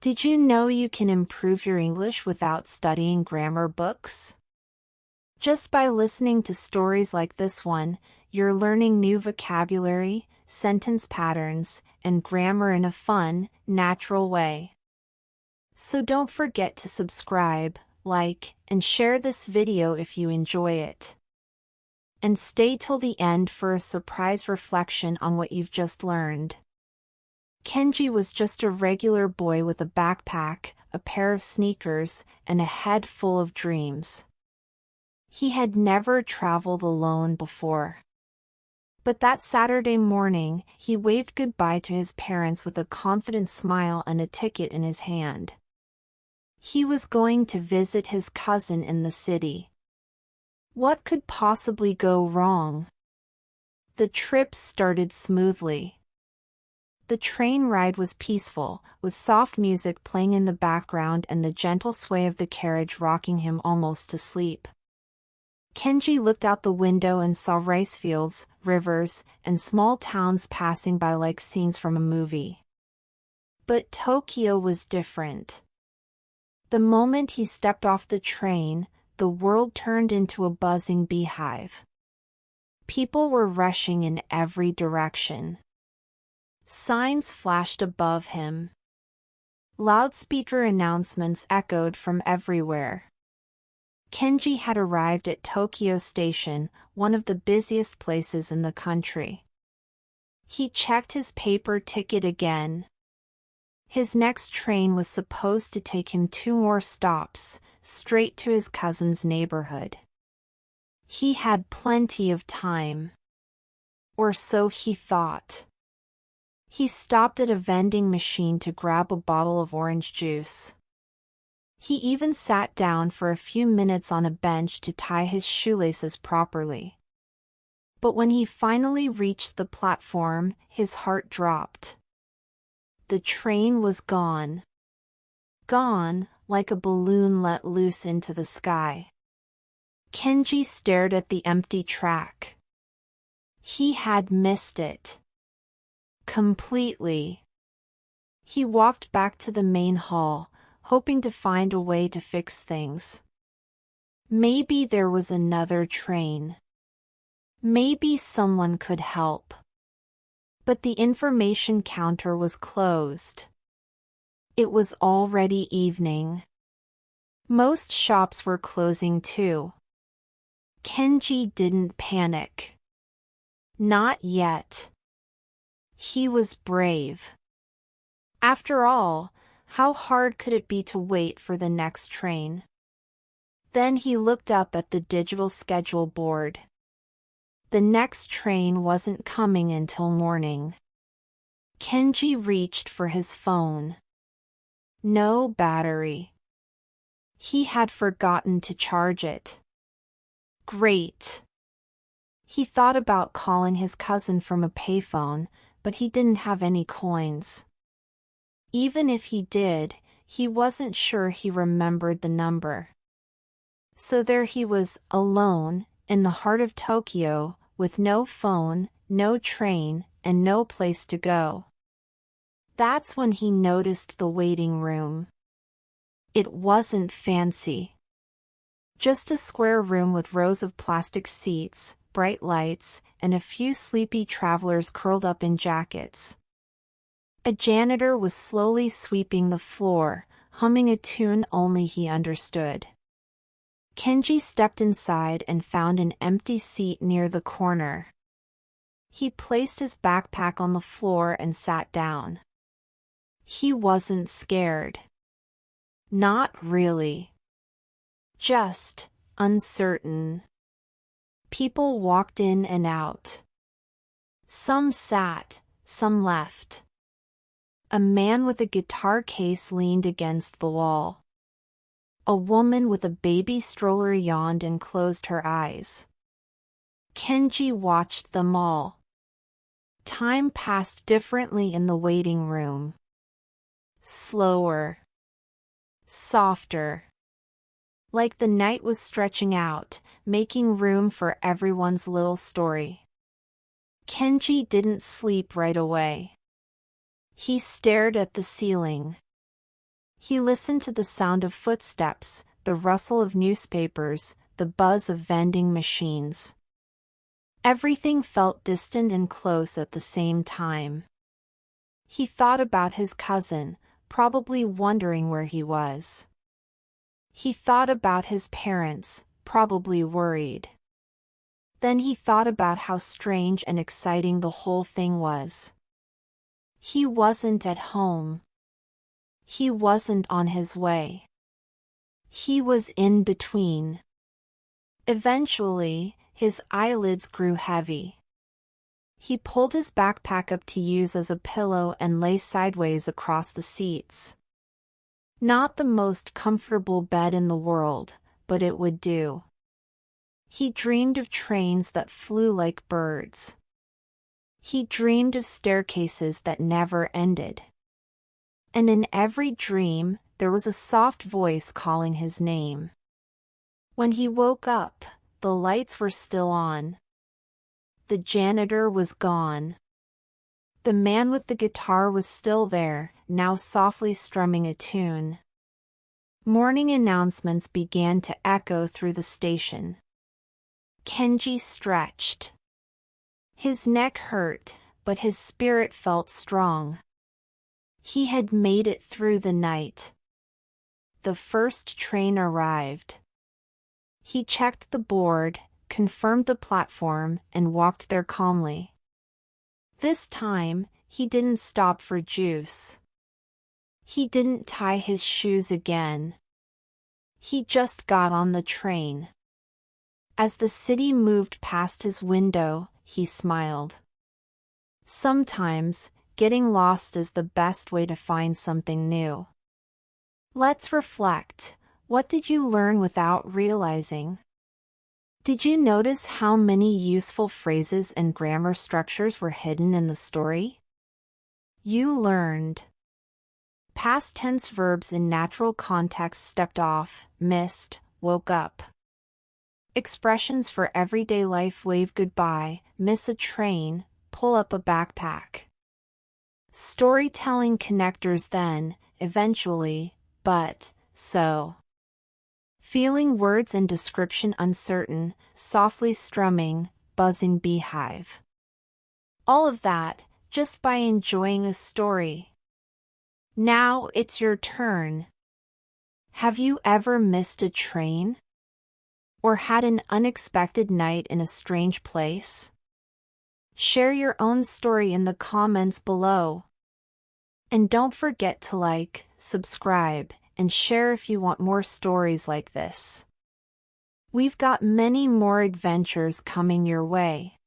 Did you know you can improve your English without studying grammar books? Just by listening to stories like this one, you're learning new vocabulary, sentence patterns, and grammar in a fun, natural way. So don't forget to subscribe, like, and share this video if you enjoy it. And stay till the end for a surprise reflection on what you've just learned. Kenji was just a regular boy with a backpack, a pair of sneakers, and a head full of dreams. He had never traveled alone before. But that Saturday morning, he waved goodbye to his parents with a confident smile and a ticket in his hand. He was going to visit his cousin in the city. What could possibly go wrong? The trip started smoothly. The train ride was peaceful, with soft music playing in the background and the gentle sway of the carriage rocking him almost to sleep. Kenji looked out the window and saw rice fields, rivers, and small towns passing by like scenes from a movie. But Tokyo was different. The moment he stepped off the train, the world turned into a buzzing beehive. People were rushing in every direction. Signs flashed above him. Loudspeaker announcements echoed from everywhere. Kenji had arrived at Tokyo Station, one of the busiest places in the country. He checked his paper ticket again. His next train was supposed to take him 2 more stops, straight to his cousin's neighborhood. He had plenty of time. Or so he thought. He stopped at a vending machine to grab a bottle of orange juice. He even sat down for a few minutes on a bench to tie his shoelaces properly. But when he finally reached the platform, his heart dropped. The train was gone. Gone, like a balloon let loose into the sky. Kenji stared at the empty track. He had missed it. Completely. He walked back to the main hall, hoping to find a way to fix things. Maybe there was another train. Maybe someone could help. But the information counter was closed. It was already evening. Most shops were closing too. Kenji didn't panic. Not yet. He was brave. After all, how hard could it be to wait for the next train? Then he looked up at the digital schedule board. The next train wasn't coming until morning. Kenji reached for his phone. No battery. He had forgotten to charge it. Great. He thought about calling his cousin from a payphone, but he didn't have any coins. Even if he did, he wasn't sure he remembered the number. So there he was, alone, in the heart of Tokyo, with no phone, no train, and no place to go. That's when he noticed the waiting room. It wasn't fancy. Just a square room with rows of plastic seats, bright lights, and a few sleepy travelers curled up in jackets. A janitor was slowly sweeping the floor, humming a tune only he understood. Kenji stepped inside and found an empty seat near the corner. He placed his backpack on the floor and sat down. He wasn't scared. Not really. Just uncertain. People walked in and out. Some sat, some left. A man with a guitar case leaned against the wall. A woman with a baby stroller yawned and closed her eyes. Kenji watched them all. Time passed differently in the waiting room. Slower. Softer. Like the night was stretching out, making room for everyone's little story. Kenji didn't sleep right away. He stared at the ceiling. He listened to the sound of footsteps, the rustle of newspapers, the buzz of vending machines. Everything felt distant and close at the same time. He thought about his cousin, probably wondering where he was. He thought about his parents, probably worried. Then he thought about how strange and exciting the whole thing was. He wasn't at home. He wasn't on his way. He was in between. Eventually, his eyelids grew heavy. He pulled his backpack up to use as a pillow and lay sideways across the seats. Not the most comfortable bed in the world, but it would do. He dreamed of trains that flew like birds. He dreamed of staircases that never ended. And in every dream, there was a soft voice calling his name. When he woke up, the lights were still on. The janitor was gone. The man with the guitar was still there, now softly strumming a tune. Morning announcements began to echo through the station. Kenji stretched. His neck hurt, but his spirit felt strong. He had made it through the night. The first train arrived. He checked the board, confirmed the platform, and walked there calmly. This time, he didn't stop for juice. He didn't tie his shoes again. He just got on the train. As the city moved past his window, he smiled. Sometimes, getting lost is the best way to find something new. Let's reflect. What did you learn without realizing? Did you notice how many useful phrases and grammar structures were hidden in the story? You learned past tense verbs in natural context: stepped off, missed, woke up. Expressions for everyday life: wave goodbye, miss a train, pull up a backpack. Storytelling connectors: then, eventually, but, so. Feeling words and description: uncertain, softly strumming, buzzing beehive. All of that, just by enjoying a story. Now it's your turn. Have you ever missed a train? Or had an unexpected night in a strange place? Share your own story in the comments below. And don't forget to like, subscribe, and share if you want more stories like this. We've got many more adventures coming your way.